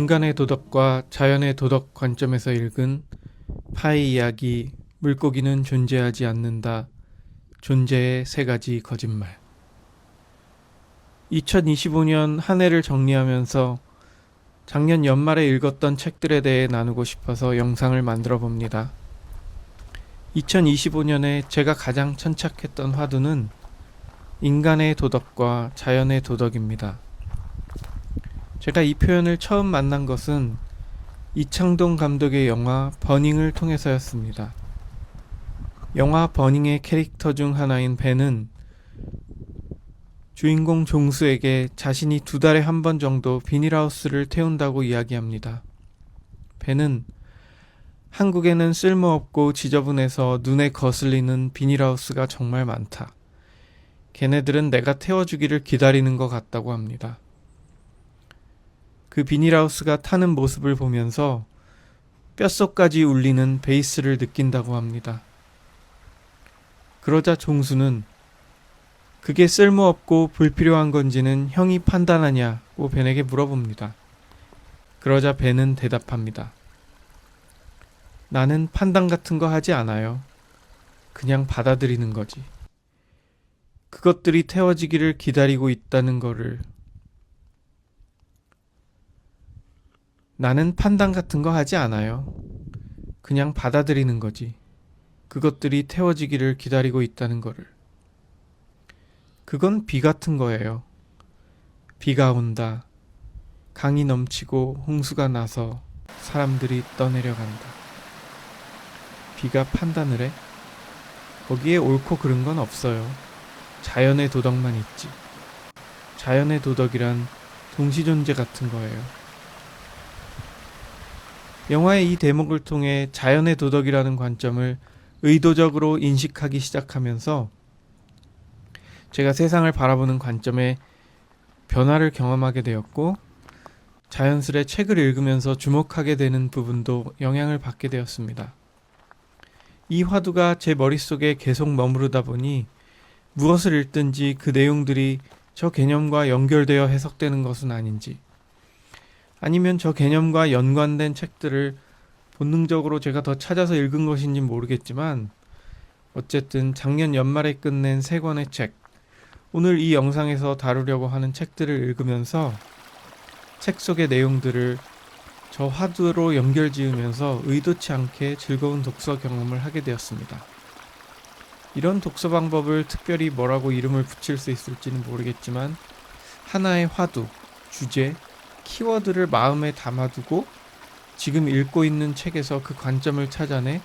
인간의 도덕과 자연의 도덕 관점에서 읽은 파이 이야기, 물고기는 존재하지 않는다. 존재의 세 가지 거짓말. 2025년 한 해를 정리하면서 작년 연말에 읽었던 책들에 대해 나누고 싶어서 영상을 만들어 봅니다. 2025년에 제가 가장 천착했던 화두는 인간의 도덕과 자연의 도덕입니다. 제가 이 표현을 처음 만난 것은 이창동 감독의 영화 버닝을 통해서였습니다. 영화 버닝의 캐릭터 중 하나인 벤은 주인공 종수에게 자신이 2달에 한 번 정도 비닐하우스를 태운다고 이야기합니다. 벤은 한국에는 쓸모없고 지저분해서 눈에 거슬리는 비닐하우스가 정말 많다. 걔네들은 내가 태워주기를 기다리는 것 같다고 합니다. 그 비닐하우스가 타는 모습을 보면서 뼛속까지 울리는 베이스를 느낀다고 합니다. 그러자 종수는 그게 쓸모없고 불필요한 건지는 형이 판단하냐고 벤에게 물어봅니다. 그러자 벤은 대답합니다. 나는 판단 같은 거 하지 않아요. 그냥 받아들이는 거지. 그것들이 태워지기를 기다리고 있다는 거를. 나는 판단 같은 거 하지 않아요. 그냥 받아들이는 거지. 그것들이 태워지기를 기다리고 있다는 거를. 그건 비 같은 거예요. 비가 온다. 강이 넘치고 홍수가 나서 사람들이 떠내려간다. 비가 판단을 해? 거기에 옳고 그른 건 없어요. 자연의 도덕만 있지. 자연의 도덕이란 동시존재 같은 거예요. 영화의 이 대목을 통해 자연의 도덕이라는 관점을 의도적으로 인식하기 시작하면서 제가 세상을 바라보는 관점에 변화를 경험하게 되었고 자연스레 책을 읽으면서 주목하게 되는 부분도 영향을 받게 되었습니다. 이 화두가 제 머릿속에 계속 머무르다 보니 무엇을 읽든지 그 내용들이 저 개념과 연결되어 해석되는 것은 아닌지 아니면 저 개념과 연관된 책들을 본능적으로 제가 더 찾아서 읽은 것인지 모르겠지만 어쨌든 작년 연말에 끝낸 3권의 책, 오늘 이 영상에서 다루려고 하는 책들을 읽으면서 책 속의 내용들을 저 화두로 연결지으면서 의도치 않게 즐거운 독서 경험을 하게 되었습니다. 이런 독서 방법을 특별히 뭐라고 이름을 붙일 수 있을지는 모르겠지만 하나의 화두, 주제, 키워드를 마음에 담아두고 지금 읽고 있는 책에서 그 관점을 찾아내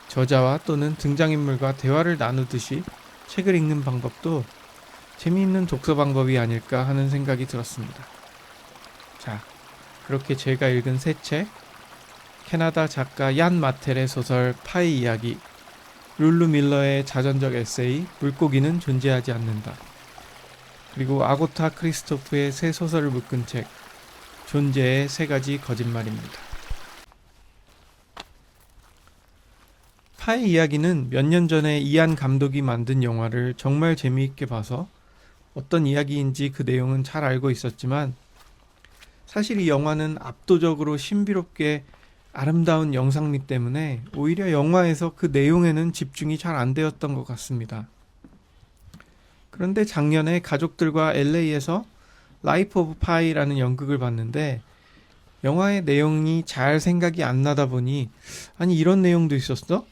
저자와 또는 등장인물과 대화를 나누듯이 책을 읽는 방법도 재미있는 독서 방법이 아닐까 하는 생각이 들었습니다. 자, 그렇게 제가 읽은 3책, 캐나다 작가 얀 마텔의 소설 파이 이야기, 룰루 밀러의 자전적 에세이 물고기는 존재하지 않는다, 그리고 아고타 크리스토프의 새 소설을 묶은 책 존재의 3 가지 거짓말입니다. 파이 이야기는 몇 년 전에 이안 감독이 만든 영화를 정말 재미있게 봐서 어떤 이야기인지 그 내용은 잘 알고 있었지만 사실 이 영화는 압도적으로 신비롭게 아름다운 영상미 때문에 오히려 영화에서 그 내용에는 집중이 잘 안 되었던 것 같습니다. 그런데 작년에 가족들과 LA에서 라이프 오브 파이라는 연극을 봤는데 영화의 내용이 잘 생각이 안 나다 보니 아니 이런 내용도 있었어?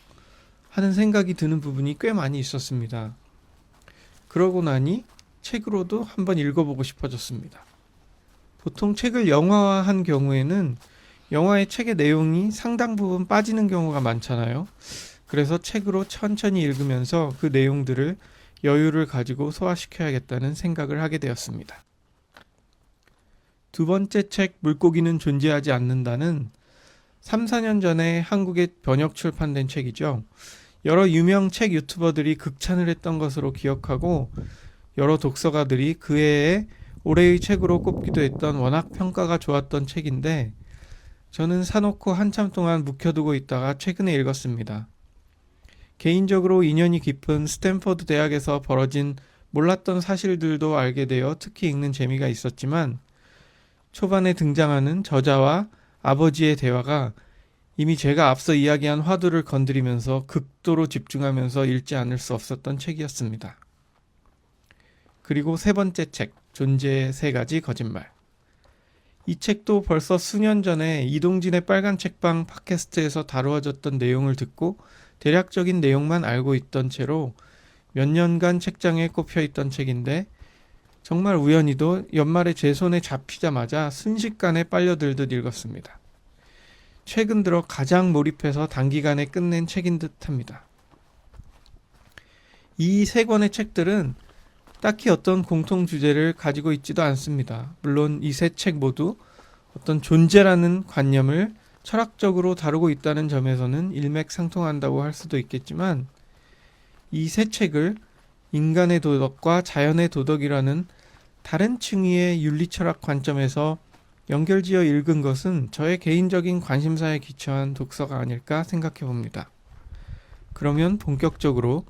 하는 생각이 드는 부분이 꽤 많이 있었습니다. 그러고 나니 책으로도 한번 읽어보고 싶어졌습니다. 보통 책을 영화화한 경우에는 영화의 책의 내용이 상당 부분 빠지는 경우가 많잖아요. 그래서 책으로 천천히 읽으면서 그 내용들을 여유를 가지고 소화시켜야겠다는 생각을 하게 되었습니다. 2번째 책 물고기는 존재하지 않는다는 3, 4년 전에 한국에 번역 출판된 책이죠. 여러 유명 책 유튜버들이 극찬을 했던 것으로 기억하고 여러 독서가들이 그 해에 올해의 책으로 꼽기도 했던 워낙 평가가 좋았던 책인데 저는 사놓고 한참 동안 묵혀두고 있다가 최근에 읽었습니다. 개인적으로 인연이 깊은 스탠퍼드 대학에서 벌어진 몰랐던 사실들도 알게 되어 특히 읽는 재미가 있었지만 초반에 등장하는 저자와 아버지의 대화가 이미 제가 앞서 이야기한 화두를 건드리면서 극도로 집중하면서 읽지 않을 수 없었던 책이었습니다. 그리고 세 번째 책, 존재의 세 가지 거짓말. 이 책도 벌써 수년 전에 이동진의 빨간 책방 팟캐스트에서 다루어졌던 내용을 듣고 대략적인 내용만 알고 있던 채로 몇 년간 책장에 꼽혀 있던 책인데 정말 우연히도 연말에 제 손에 잡히자마자 순식간에 빨려들듯 읽었습니다. 최근 들어 가장 몰입해서 단기간에 끝낸 책인 듯합니다. 이 세 권의 책들은 딱히 어떤 공통 주제를 가지고 있지도 않습니다. 물론 이 세 책 모두 어떤 존재라는 관념을 철학적으로 다루고 있다는 점에서는 일맥상통한다고 할 수도 있겠지만 이 세 책을 인간의 도덕과 자연의 도덕이라는 다른 층위의 윤리철학 관점에서 연결지어 읽은 것은 저의 개인적인 관심사에 기초한 독서가 아닐까 생각해 봅니다. 그러면 본격적으로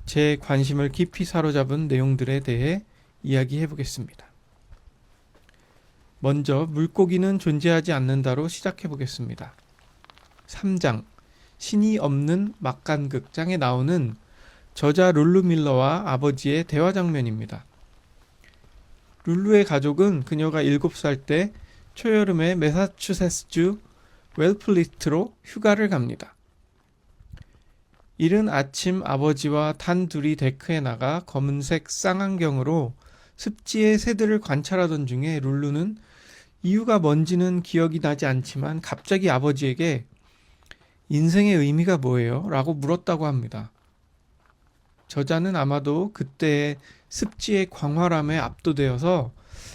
제 관심을 깊이 사로잡은 내용들에 대해 이야기해 보겠습니다. 먼저 물고기는 존재하지 않는다로 시작해 보겠습니다. 3장 신이 없는 막간극장에 나오는 저자 룰루 밀러와 아버지의 대화 장면입니다. 룰루의 가족은 그녀가 7살 때 초여름에 매사추세츠주 웰플리트로 휴가를 갑니다. 이른 아침 아버지와 단둘이 데크에 나가 검은색 쌍안경으로 습지의 새들을 관찰하던 중에 룰루는 이유가 뭔지는 기억이 나지 않지만 갑자기 아버지에게 인생의 의미가 뭐예요? 라고 물었다고 합니다. 저자는 아마도 그때의 습지의 광활함에 압도되어서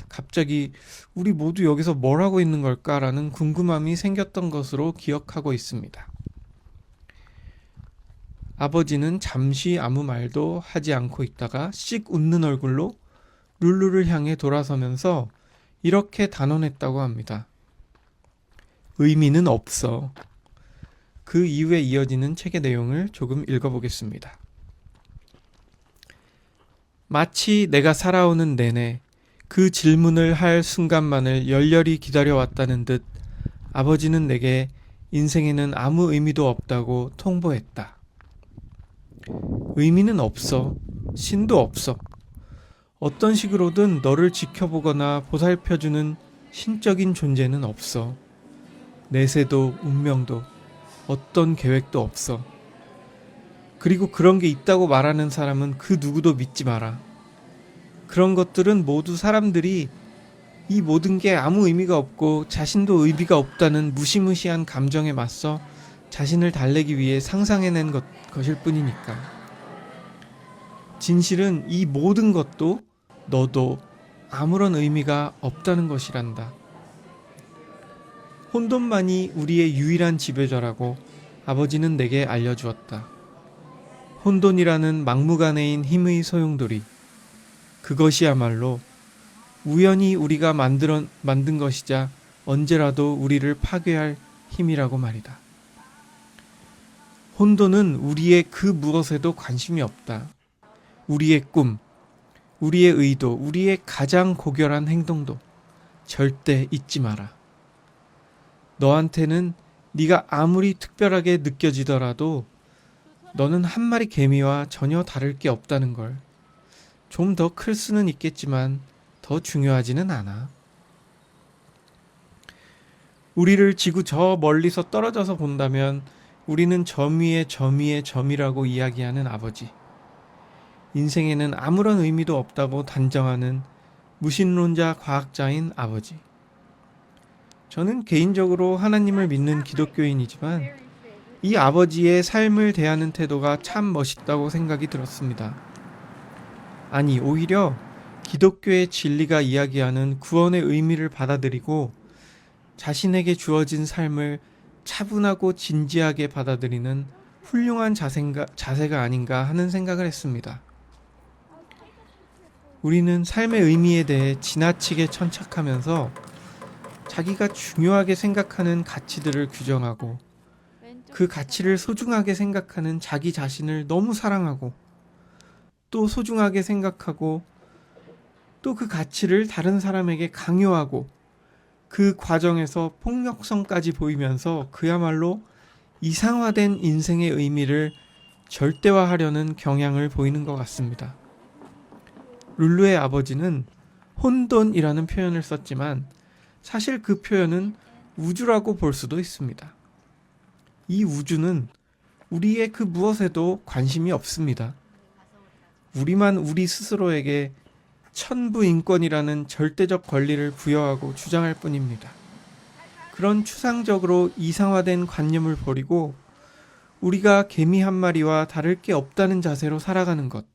갑자기 우리 모두 여기서 뭘 하고 있는 걸까라는 궁금함이 생겼던 것으로 기억하고 있습니다. 아버지는 잠시 아무 말도 하지 않고 있다가 씩 웃는 얼굴로 룰루를 향해 돌아서면서 이렇게 단언했다고 합니다. 의미는 없어. 그 이후에 이어지는 책의 내용을 조금 읽어보겠습니다. 마치 내가 살아오는 내내 그 질문을 할 순간만을 열렬히 기다려왔다는 듯 아버지는 내게 인생에는 아무 의미도 없다고 통보했다. 의미는 없어. 신도 없어. 어떤 식으로든 너를 지켜보거나 보살펴주는 신적인 존재는 없어. 내세도 운명도 어떤 계획도 없어. 그리고 그런 게 있다고 말하는 사람은 그 누구도 믿지 마라. 그런 것들은 모두 사람들이 이 모든 게 아무 의미가 없고 자신도 의미가 없다는 무시무시한 감정에 맞서 자신을 달래기 위해 상상해낸 것일 뿐이니까. 진실은 이 모든 것도 너도 아무런 의미가 없다는 것이란다. 혼돈만이 우리의 유일한 지배자라고 아버지는 내게 알려주었다. 혼돈이라는 막무가내인 힘의 소용돌이. 그것이야말로 우연히 우리가 만든 것이자 언제라도 우리를 파괴할 힘이라고 말이다. 혼돈은 우리의 그 무엇에도 관심이 없다. 우리의 꿈, 우리의 의도, 우리의 가장 고결한 행동도 절대 잊지 마라. 너한테는 네가 아무리 특별하게 느껴지더라도 너는 한 마리 개미와 전혀 다를 게 없다는 걸. 좀 더 클 수는 있겠지만 더 중요하지는 않아. 우리를 지구 저 멀리서 떨어져서 본다면 우리는 점 위에 점 위에 점이라고 이야기하는 아버지. 인생에는 아무런 의미도 없다고 단정하는 무신론자 과학자인 아버지. 저는 개인적으로 하나님을 믿는 기독교인이지만 이 아버지의 삶을 대하는 태도가 참 멋있다고 생각이 들었습니다. 아니, 오히려 기독교의 진리가 이야기하는 구원의 의미를 받아들이고 자신에게 주어진 삶을 차분하고 진지하게 받아들이는 훌륭한 자세가 아닌가 하는 생각을 했습니다. 우리는 삶의 의미에 대해 지나치게 천착하면서 자기가 중요하게 생각하는 가치들을 규정하고 그 가치를 소중하게 생각하는 자기 자신을 너무 사랑하고 또 소중하게 생각하고 또 그 가치를 다른 사람에게 강요하고 그 과정에서 폭력성까지 보이면서 그야말로 이상화된 인생의 의미를 절대화하려는 경향을 보이는 것 같습니다. 룰루의 아버지는 혼돈이라는 표현을 썼지만 사실 그 표현은 우주라고 볼 수도 있습니다. 이 우주는 우리의 그 무엇에도 관심이 없습니다. 우리만 우리 스스로에게 천부인권이라는 절대적 권리를 부여하고 주장할 뿐입니다. 그런 추상적으로 이상화된 관념을 버리고 우리가 개미 한 마리와 다를 게 없다는 자세로 살아가는 것.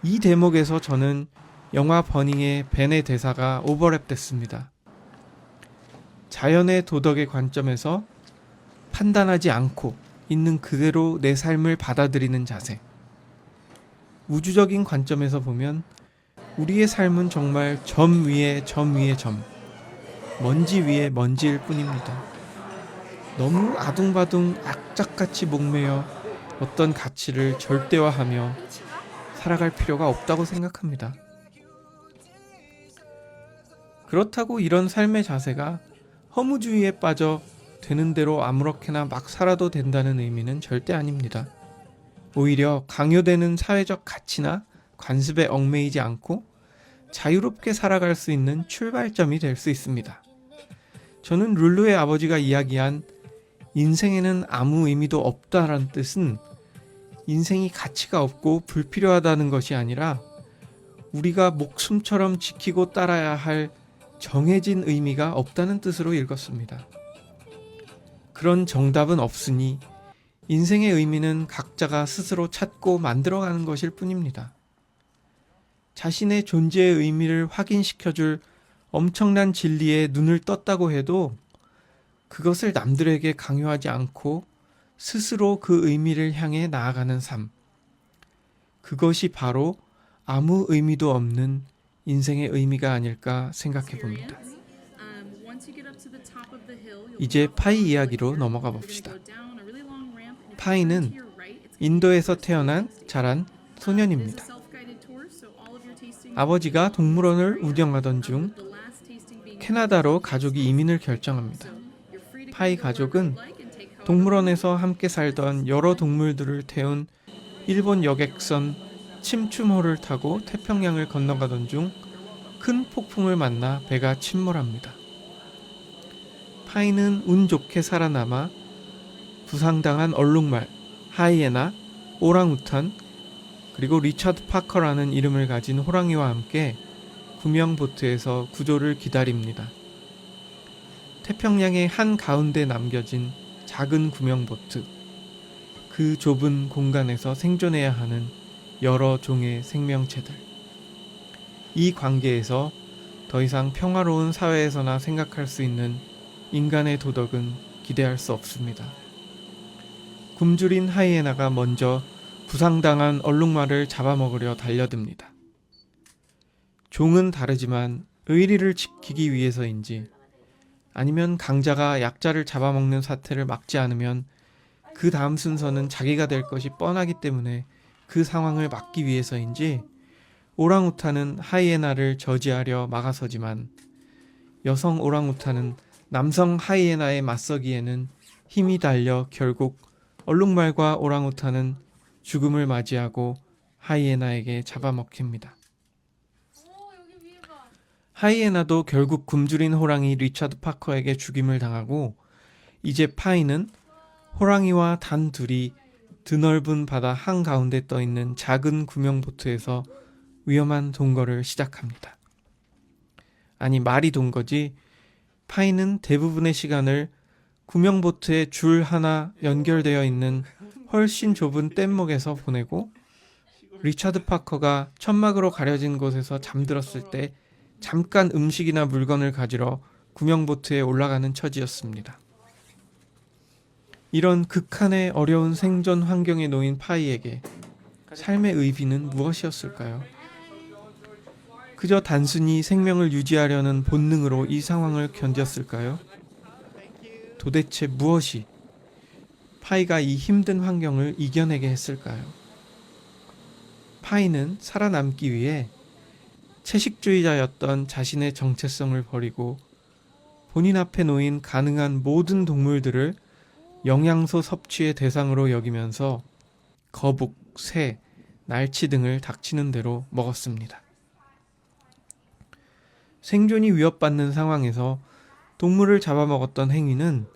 이 대목에서 저는 영화 버닝의 벤의 대사가 오버랩됐습니다. 자연의 도덕의 관점에서 판단하지 않고 있는 그대로 내 삶을 받아들이는 자세. 우주적인 관점에서 보면 우리의 삶은 정말 점 위에 점 위에 점, 먼지 위에 먼지일 뿐입니다. 너무 아둥바둥 악착같이 목매여 어떤 가치를 절대화하며 살아갈 필요가 없다고 생각합니다. 그렇다고 이런 삶의 자세가 허무주의에 빠져 되는 대로 아무렇게나 막 살아도 된다는 의미는 절대 아닙니다. 오히려 강요되는 사회적 가치나 관습에 얽매이지 않고 자유롭게 살아갈 수 있는 출발점이 될 수 있습니다. 저는 룰루의 아버지가 이야기한 인생에는 아무 의미도 없다라는 뜻은 인생이 가치가 없고 불필요하다는 것이 아니라 우리가 목숨처럼 지키고 따라야 할 정해진 의미가 없다는 뜻으로 읽었습니다. 그런 정답은 없으니 인생의 의미는 각자가 스스로 찾고 만들어가는 것일 뿐입니다. 자신의 존재의 의미를 확인시켜줄 엄청난 진리에 눈을 떴다고 해도 그것을 남들에게 강요하지 않고 스스로 그 의미를 향해 나아가는 삶. 그것이 바로 아무 의미도 없는 인생의 의미가 아닐까 생각해 봅니다. 이제 파이 이야기로 넘어가 봅시다. 파이는 인도에서 태어난 자란 소년입니다. 아버지가 동물원을 운영하던 중 캐나다로 가족이 이민을 결정합니다. 파이 가족은 동물원에서 함께 살던 여러 동물들을 태운 일본 여객선 침춤호를 타고 태평양을 건너가던 중 큰 폭풍을 만나 배가 침몰합니다. 파이는 운 좋게 살아남아 부상당한 얼룩말, 하이에나, 오랑우탄, 그리고 리처드 파커라는 이름을 가진 호랑이와 함께 구명보트에서 구조를 기다립니다. 태평양의 한가운데 남겨진 작은 구명보트, 그 좁은 공간에서 생존해야 하는 여러 종의 생명체들. 이 관계에서 더 이상 평화로운 사회에서나 생각할 수 있는 인간의 도덕은 기대할 수 없습니다. 굶주린 하이에나가 먼저 부상당한 얼룩말을 잡아먹으려 달려듭니다. 종은 다르지만 의리를 지키기 위해서인지 아니면 강자가 약자를 잡아먹는 사태를 막지 않으면 그 다음 순서는 자기가 될 것이 뻔하기 때문에 그 상황을 막기 위해서인지 오랑우탄은 하이에나를 저지하려 막아서지만 여성 오랑우탄은 남성 하이에나에 맞서기에는 힘이 달려 결국 얼룩말과 오랑우탄은 죽음을 맞이하고 하이에나에게 잡아먹힙니다. 하이에나도 결국 굶주린 호랑이 리처드 파커에게 죽임을 당하고 이제 파이는 호랑이와 단 둘이 드넓은 바다 한가운데 떠있는 작은 구명보트에서 위험한 동거를 시작합니다. 아니 말이 동거지 파이는 대부분의 시간을 구명보트에 줄 하나 연결되어 있는 훨씬 좁은 뗏목에서 보내고 리처드 파커가 천막으로 가려진 곳에서 잠들었을 때 잠깐 음식이나 물건을 가지러 구명보트에 올라가는 처지였습니다. 이런 극한의 어려운 생존 환경에 놓인 파이에게 삶의 의미는 무엇이었을까요? 그저 단순히 생명을 유지하려는 본능으로 이 상황을 견뎠을까요? 도대체 무엇이 파이가 이 힘든 환경을 이겨내게 했을까요? 파이는 살아남기 위해 채식주의자였던 자신의 정체성을 버리고 본인 앞에 놓인 가능한 모든 동물들을 영양소 섭취의 대상으로 여기면서 거북, 새, 날치 등을 닥치는 대로 먹었습니다. 생존이 위협받는 상황에서 동물을 잡아먹었던 행위는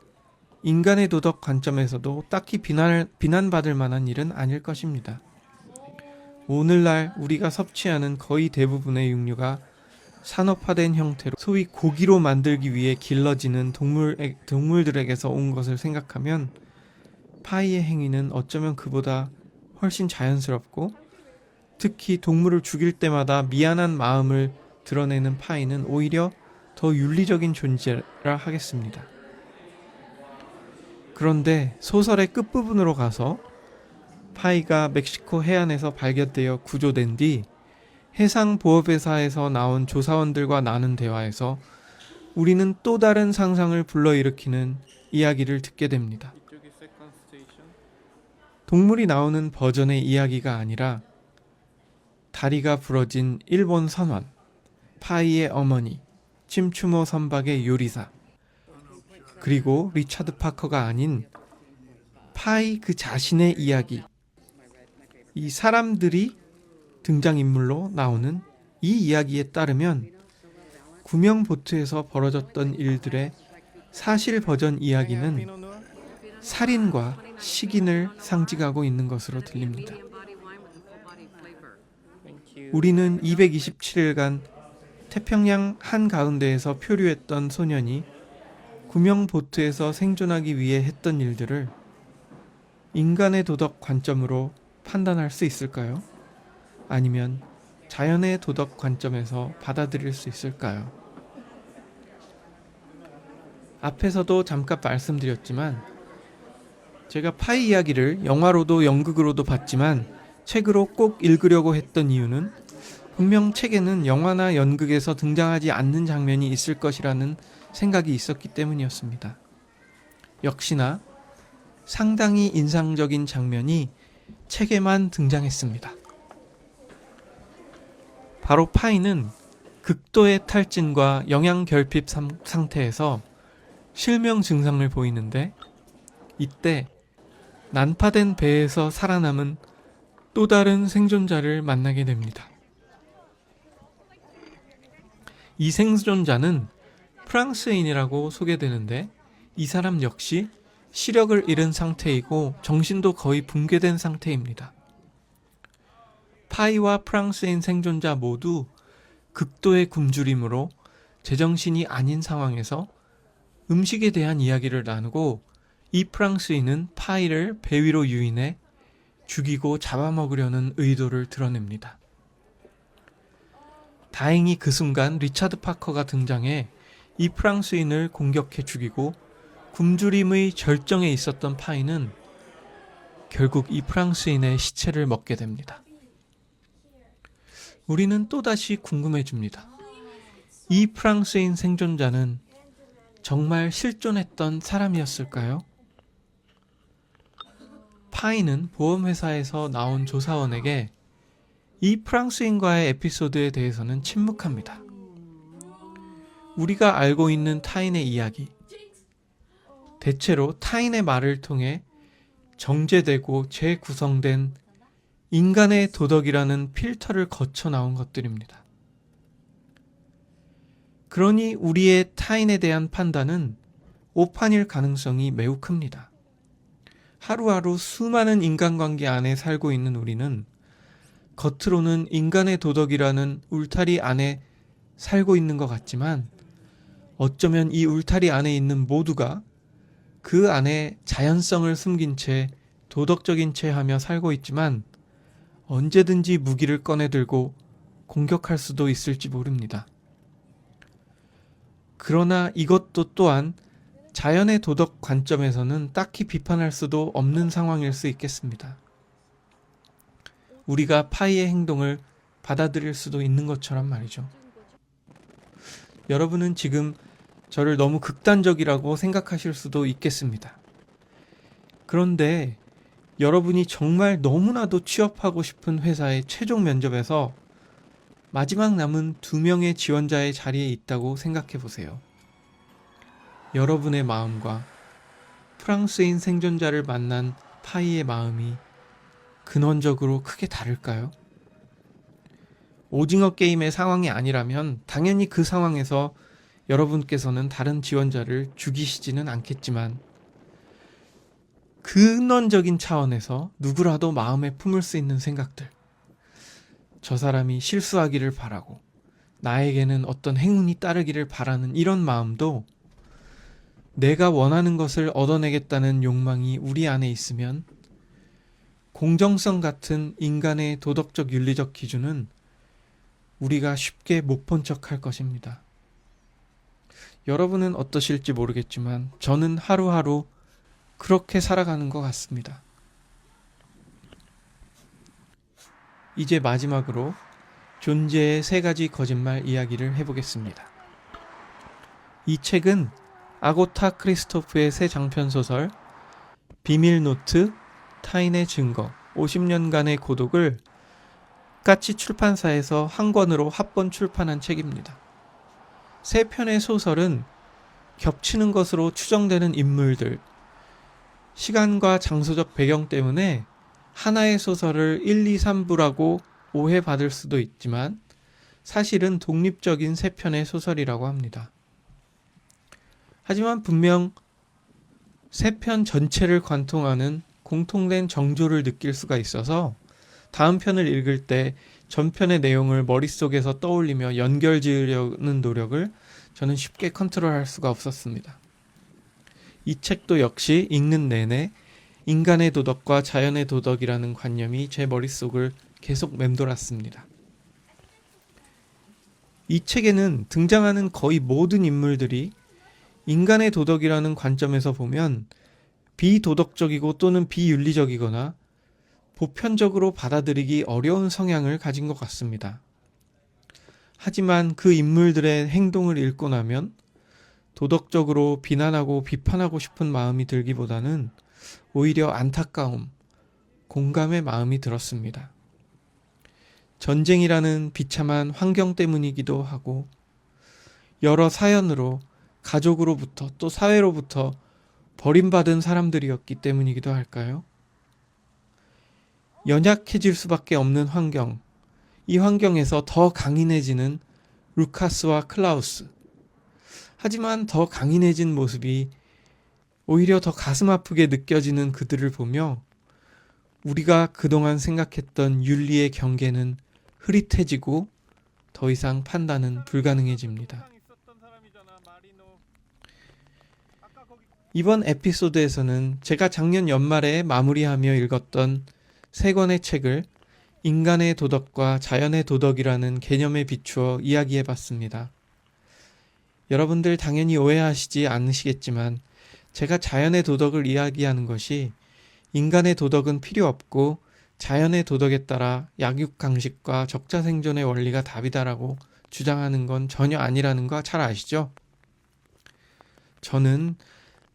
인간의 도덕 관점에서도 딱히 비난받을 만한 일은 아닐 것입니다. 오늘날 우리가 섭취하는 거의 대부분의 육류가 산업화된 형태로 소위 고기로 만들기 위해 길러지는 동물들에게서 온 것을 생각하면 파이의 행위는 어쩌면 그보다 훨씬 자연스럽고, 특히 동물을 죽일 때마다 미안한 마음을 드러내는 파이는 오히려 더 윤리적인 존재라 하겠습니다. 그런데 소설의 끝부분으로 가서 파이가 멕시코 해안에서 발견되어 구조된 뒤 해상보호회사에서 나온 조사원들과 나눈 대화에서 우리는 또 다른 상상을 불러일으키는 이야기를 듣게 됩니다. 동물이 나오는 버전의 이야기가 아니라 다리가 부러진 일본 선원, 파이의 어머니, 침추모 선박의 요리사, 그리고 리차드 파커가 아닌 파이 그 자신의 이야기, 이 사람들이 등장인물로 나오는 이 이야기에 따르면 구명보트에서 벌어졌던 일들의 사실 버전 이야기는 살인과 식인을 상징하고 있는 것으로 들립니다. 우리는 227일간 태평양 한가운데에서 표류했던 소년이 구명보트에서 생존하기 위해 했던 일들을 인간의 도덕 관점으로 판단할 수 있을까요? 아니면 자연의 도덕 관점에서 받아들일 수 있을까요? 앞에서도 잠깐 말씀드렸지만 제가 파이 이야기를 영화로도 연극으로도 봤지만 책으로 꼭 읽으려고 했던 이유는 분명 책에는 영화나 연극에서 등장하지 않는 장면이 있을 것이라는 생각이 있었기 때문이었습니다. 역시나 상당히 인상적인 장면이 책에만 등장했습니다. 바로 파이는 극도의 탈진과 영양결핍 상태에서 실명 증상을 보이는데, 이때 난파된 배에서 살아남은 또 다른 생존자를 만나게 됩니다. 이 생존자는 프랑스인이라고 소개되는데, 이 사람 역시 시력을 잃은 상태이고 정신도 거의 붕괴된 상태입니다. 파이와 프랑스인 생존자 모두 극도의 굶주림으로 제정신이 아닌 상황에서 음식에 대한 이야기를 나누고, 이 프랑스인은 파이를 배 위로 유인해 죽이고 잡아먹으려는 의도를 드러냅니다. 다행히 그 순간 리차드 파커가 등장해 이 프랑스인을 공격해 죽이고, 굶주림의 절정에 있었던 파이는 결국 이 프랑스인의 시체를 먹게 됩니다. 우리는 또다시 궁금해집니다. 이 프랑스인 생존자는 정말 실존했던 사람이었을까요? 파이는 보험회사에서 나온 조사원에게 이 프랑스인과의 에피소드에 대해서는 침묵합니다. 우리가 알고 있는 타인의 이야기, 대체로 타인의 말을 통해 정제되고 재구성된 인간의 도덕이라는 필터를 거쳐 나온 것들입니다. 그러니 우리의 타인에 대한 판단은 오판일 가능성이 매우 큽니다. 하루하루 수많은 인간관계 안에 살고 있는 우리는 겉으로는 인간의 도덕이라는 울타리 안에 살고 있는 것 같지만, 어쩌면 이 울타리 안에 있는 모두가 그 안에 자연성을 숨긴 채 도덕적인 채 하며 살고 있지만, 언제든지 무기를 꺼내들고 공격할 수도 있을지 모릅니다. 그러나 이것도 또한 자연의 도덕 관점에서는 딱히 비판할 수도 없는 상황일 수 있겠습니다. 우리가 파이의 행동을 받아들일 수도 있는 것처럼 말이죠. 여러분은 지금 저를 너무 극단적이라고 생각하실 수도 있겠습니다. 그런데 여러분이 정말 너무나도 취업하고 싶은 회사의 최종 면접에서 마지막 남은 2명의 지원자의 자리에 있다고 생각해 보세요. 여러분의 마음과 프랑스인 생존자를 만난 파이의 마음이 근원적으로 크게 다를까요? 오징어 게임의 상황이 아니라면 당연히 그 상황에서 여러분께서는 다른 지원자를 죽이시지는 않겠지만, 근원적인 차원에서 누구라도 마음에 품을 수 있는 생각들, 저 사람이 실수하기를 바라고 나에게는 어떤 행운이 따르기를 바라는 이런 마음도 내가 원하는 것을 얻어내겠다는 욕망이 우리 안에 있으면 공정성 같은 인간의 도덕적 윤리적 기준은 우리가 쉽게 못 본 척할 것입니다. 여러분은 어떠실지 모르겠지만 저는 하루하루 그렇게 살아가는 것 같습니다. 이제 마지막으로 존재의 3가지 거짓말 이야기를 해보겠습니다. 이 책은 아고타 크리스토프의 새 장편소설 비밀노트 타인의 증거 50년간의 고독을 까치 출판사에서 한 권으로 합본 출판한 책입니다. 3편의 소설은 겹치는 것으로 추정되는 인물들, 시간과 장소적 배경 때문에 하나의 소설을 1, 2, 3부라고 오해받을 수도 있지만 사실은 독립적인 3편의 소설이라고 합니다. 하지만 분명 3편 전체를 관통하는 공통된 정조를 느낄 수가 있어서 다음 편을 읽을 때 전편의 내용을 머릿속에서 떠올리며 연결 지으려는 노력을 저는 쉽게 컨트롤할 수가 없었습니다. 이 책도 역시 읽는 내내 인간의 도덕과 자연의 도덕이라는 관념이 제 머릿속을 계속 맴돌았습니다. 이 책에는 등장하는 거의 모든 인물들이 인간의 도덕이라는 관점에서 보면 비도덕적이고 또는 비윤리적이거나 보편적으로 받아들이기 어려운 성향을 가진 것 같습니다. 하지만 그 인물들의 행동을 읽고 나면 도덕적으로 비난하고 비판하고 싶은 마음이 들기보다는 오히려 안타까움, 공감의 마음이 들었습니다. 전쟁이라는 비참한 환경 때문이기도 하고 여러 사연으로 가족으로부터 또 사회로부터 버림받은 사람들이었기 때문이기도 할까요? 연약해질 수밖에 없는 환경, 이 환경에서 더 강인해지는 루카스와 클라우스. 하지만 더 강인해진 모습이 오히려 더 가슴 아프게 느껴지는 그들을 보며 우리가 그동안 생각했던 윤리의 경계는 흐릿해지고 더 이상 판단은 불가능해집니다. 이번 에피소드에서는 제가 작년 연말에 마무리하며 읽었던 3권의 책을 인간의 도덕과 자연의 도덕이라는 개념에 비추어 이야기해봤습니다. 여러분들 당연히 오해하시지 않으시겠지만 제가 자연의 도덕을 이야기하는 것이 인간의 도덕은 필요 없고 자연의 도덕에 따라 약육강식과 적자생존의 원리가 답이다라고 주장하는 건 전혀 아니라는 거 잘 아시죠? 저는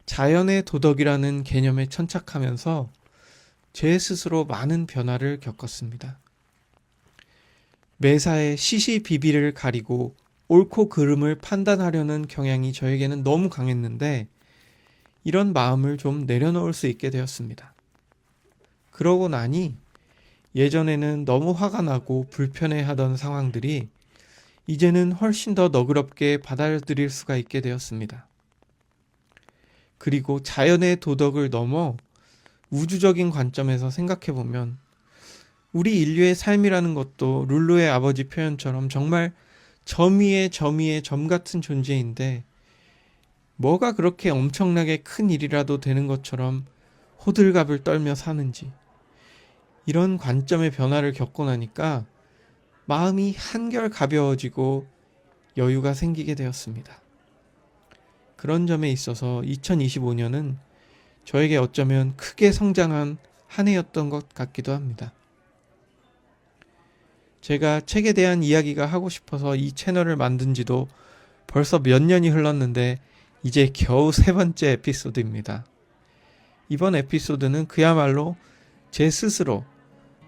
자연의 도덕이라는 개념에 천착하면서 제 스스로 많은 변화를 겪었습니다. 매사에 시시비비를 가리고 옳고 그름을 판단하려는 경향이 저에게는 너무 강했는데 이런 마음을 좀 내려놓을 수 있게 되었습니다. 그러고 나니 예전에는 너무 화가 나고 불편해하던 상황들이 이제는 훨씬 더 너그럽게 받아들일 수가 있게 되었습니다. 그리고 자연의 도덕을 넘어 우주적인 관점에서 생각해보면 우리 인류의 삶이라는 것도 룰루의 아버지 표현처럼 정말 점 위에 점 위에 점 같은 존재인데 뭐가 그렇게 엄청나게 큰 일이라도 되는 것처럼 호들갑을 떨며 사는지, 이런 관점의 변화를 겪고 나니까 마음이 한결 가벼워지고 여유가 생기게 되었습니다. 그런 점에 있어서 2025년은 저에게 어쩌면 크게 성장한 한 해였던 것 같기도 합니다. 제가 책에 대한 이야기가 하고 싶어서 이 채널을 만든 지도 벌써 몇 년이 흘렀는데 이제 겨우 3번째 에피소드입니다. 이번 에피소드는 그야말로 제 스스로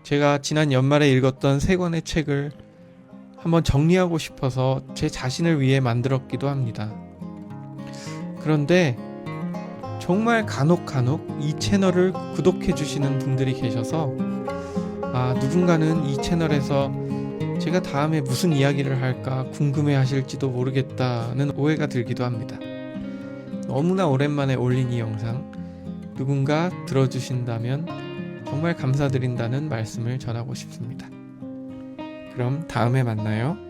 제가 지난 연말에 읽었던 3권의 책을 한번 정리하고 싶어서 제 자신을 위해 만들었기도 합니다. 그런데 정말 간혹 이 채널을 구독해 주시는 분들이 계셔서 누군가는 이 채널에서 제가 다음에 무슨 이야기를 할까 궁금해 하실지도 모르겠다는 오해가 들기도 합니다. 너무나 오랜만에 올린 이 영상 누군가 들어주신다면 정말 감사드린다는 말씀을 전하고 싶습니다. 그럼 다음에 만나요.